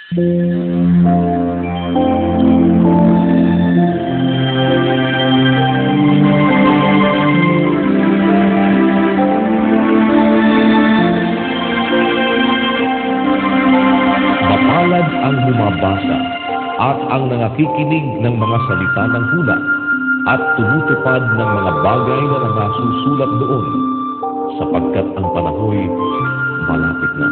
Mapalad ang bumabasa at ang nangakikinig ng mga salita ng hula at tumutupad ng mga bagay na nangasusulat doon, sapagkat ang panahoy malapit na.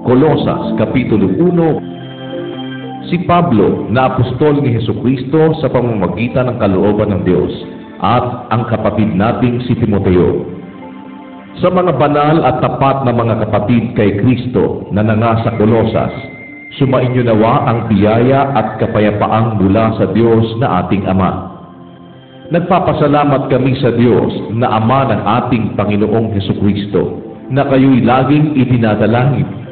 Kolosas, Kapitulo 1. Si Pablo, na apostol ni Hesukristo sa pamamagitan ng kalooban ng Diyos, at ang kapatid nating si Timoteo. Sa mga banal at tapat na mga kapatid kay Kristo na nanga sa Kolosas, sumainyo nawa ang biyaya at kapayapaang mula sa Diyos na ating Ama. Nagpapasalamat kami sa Diyos na Ama ng ating Panginoong Hesukristo, na kayo'y laging idinadalangin.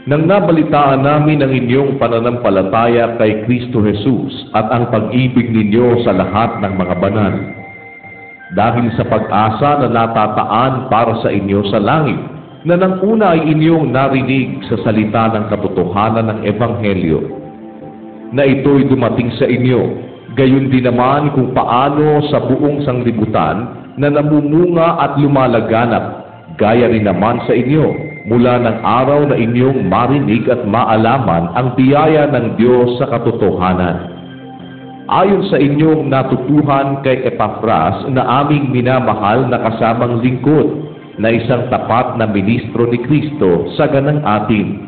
Nang nabalitaan namin ang inyong pananampalataya kay Kristo Jesus at ang pag-ibig ninyo sa lahat ng mga banal, dahil sa pag-asa na natataan para sa inyo sa langit, na nang una ay inyong narinig sa salita ng katotohanan ng Ebanghelyo, na ito'y dumating sa inyo, gayon din naman kung paano sa buong sanglibutan na namumunga at lumalaganap, gaya rin naman sa inyo, mula ng araw na inyong marinig at maalaman ang biyaya ng Diyos sa katotohanan. Ayon sa inyong natutuhan kay Epafras na aming minamahal na kasamang lingkod, na isang tapat na ministro ni Kristo sa ganang atin,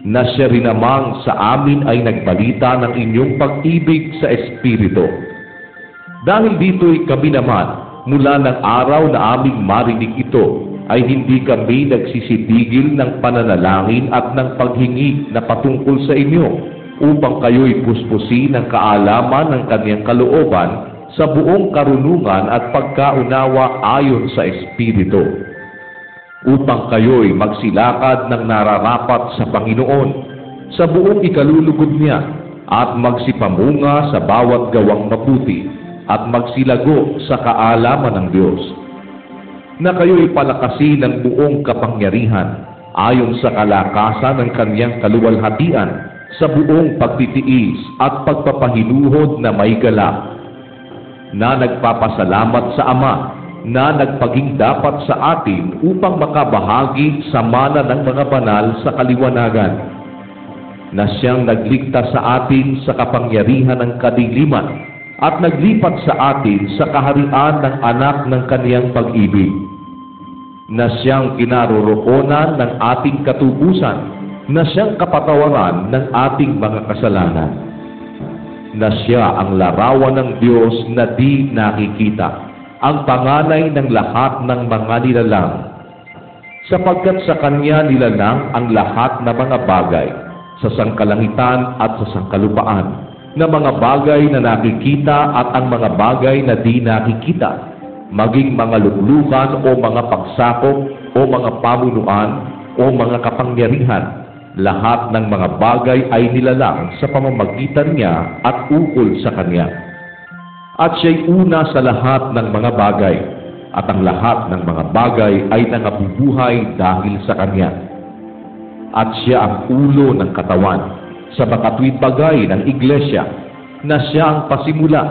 na siya rin namang sa amin ay nagbalita ng inyong pag-ibig sa Espiritu. Dahil dito'y kami naman, mula ng araw na aming marinig ito, ay hindi kami nagsisitigil ng pananalangin at ng paghingi na patungkol sa inyo, upang kayo'y puspusin ng kaalaman ng kaniyang kalooban sa buong karunungan at pagkaunawa ayon sa Espiritu, upang kayo'y magsilakad ng nararapat sa Panginoon, sa buong ikalulugod niya, at magsipamunga sa bawat gawang mabuti, at magsilago sa kaalaman ng Diyos, na kayo'y palakasin ng buong kapangyarihan ayon sa kalakasan ng kaniyang kaluwalhatian sa buong pagtitiis at pagpapahinuhod na may galak, na nagpapasalamat sa Ama na nagpaging dapat sa atin upang makabahagi sa mana ng mga banal sa kaliwanagan, na siyang nagligtas sa atin sa kapangyarihan ng kadiliman at naglipat sa atin sa kaharian ng anak ng kaniyang pag-ibig, na siyang kinaroroonan ng ating katubusan, na siyang kapatawaran ng ating mga kasalanan, na siya ang larawan ng Diyos na di nakikita, ang panganay ng lahat ng mga nilalang, sapagkat sa Kanya nilalang ang lahat ng mga bagay, sa sangkalangitan at sa sangkalupaan, na mga bagay na nakikita at ang mga bagay na di nakikita, maging mga luklukan o mga pagsakop o mga pamunuan o mga kapangyarihan. Lahat ng mga bagay ay nilalang sa pamamagitan niya at ukol sa Kanya. At siya'y una sa lahat ng mga bagay, at ang lahat ng mga bagay ay nangabubuhay dahil sa Kanya. At siya ang ulo ng katawan, sa makatwid bagay ng iglesia, na siya ang pasimula,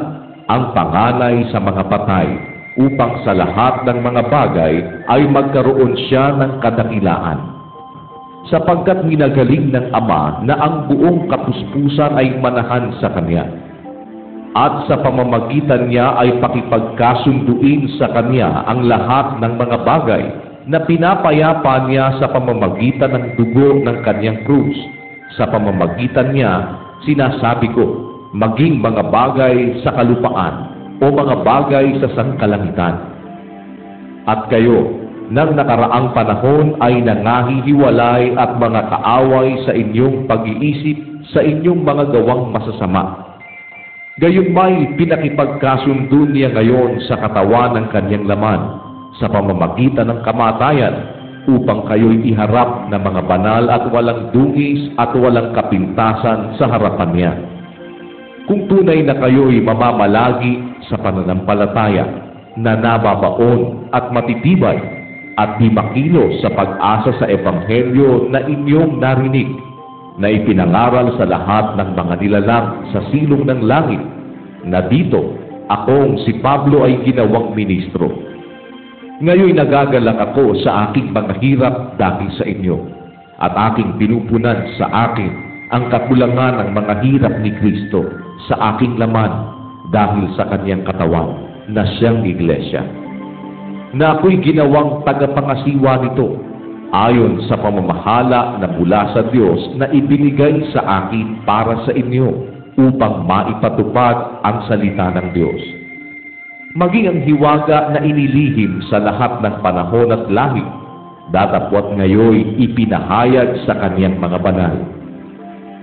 ang panganay sa mga patay, upang sa lahat ng mga bagay ay magkaroon siya ng kadakilaan. Sapagkat ginagaling ng Ama na ang buong kapuspusan ay manahan sa Kanya, at sa pamamagitan niya ay pakipagkasunduin sa Kanya ang lahat ng mga bagay na pinapayapa niya sa pamamagitan ng dugo ng Kanyang krus. Sa pamamagitan niya, sinasabi ko, maging mga bagay sa kalupaan o mga bagay sa sangkalangitan. At kayo, nang nakaraang panahon ay nangahihiwalay at mga kaaway sa inyong pag-iisip sa inyong mga gawang masasama. Gayunmay pinakipagkasundo niya ngayon sa katawan ng Kanyang laman sa pamamagitan ng kamatayan, upang kayo'y iharap na mga banal at walang dungis at walang kapintasan sa harapan niya. Kung tunay na kayo'y mamamalagi sa pananampalataya na nababaon at matitibay at di makilo sa pag-asa sa Ebanghelyo na inyong narinig, na ipinangaral sa lahat ng mga nilalang sa silong ng langit, na dito akong si Pablo ay ginawang ministro. Ngayon nagagalak ako sa aking mga hirap dahil sa inyo, at aking pinupunan sa akin ang kakulangan ng mga hirap ni Kristo sa aking laman dahil sa kanyang katawan na siyang iglesia, na ako'y ginawang tagapangasiwa nito ayon sa pamamahala na mula sa Diyos na ibinigay sa akin para sa inyo upang maipatupad ang salita ng Diyos. Maging ang hiwaga na inilihim sa lahat ng panahon at langit, datapwat ngayoy ipinahayag sa kaniyang mga banal,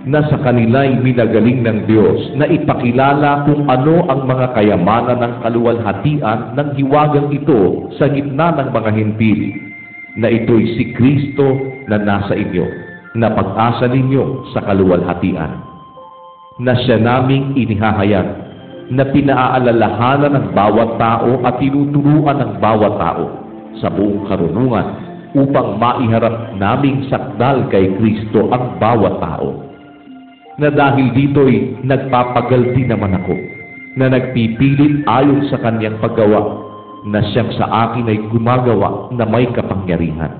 na sa kanila'y minagaling ng Diyos na ipakilala kung ano ang mga kayamanan ng kaluwalhatian ng hiwagang ito sa gitna ng mga hentil, na ito'y si Kristo na nasa inyo, na pag-asa ninyo sa kaluwalhatian, na siya naming inihahayag, na pinaaalalahanan ng bawat tao at tinuturuan ng bawat tao sa buong karunungan upang maiharap naming sakdal kay Kristo ang bawat tao. Na dahil dito'y nagpapagalti naman ako, na nagpipilit ayon sa kanyang paggawa, na siyang sa akin ay gumagawa na may kapangyarihan.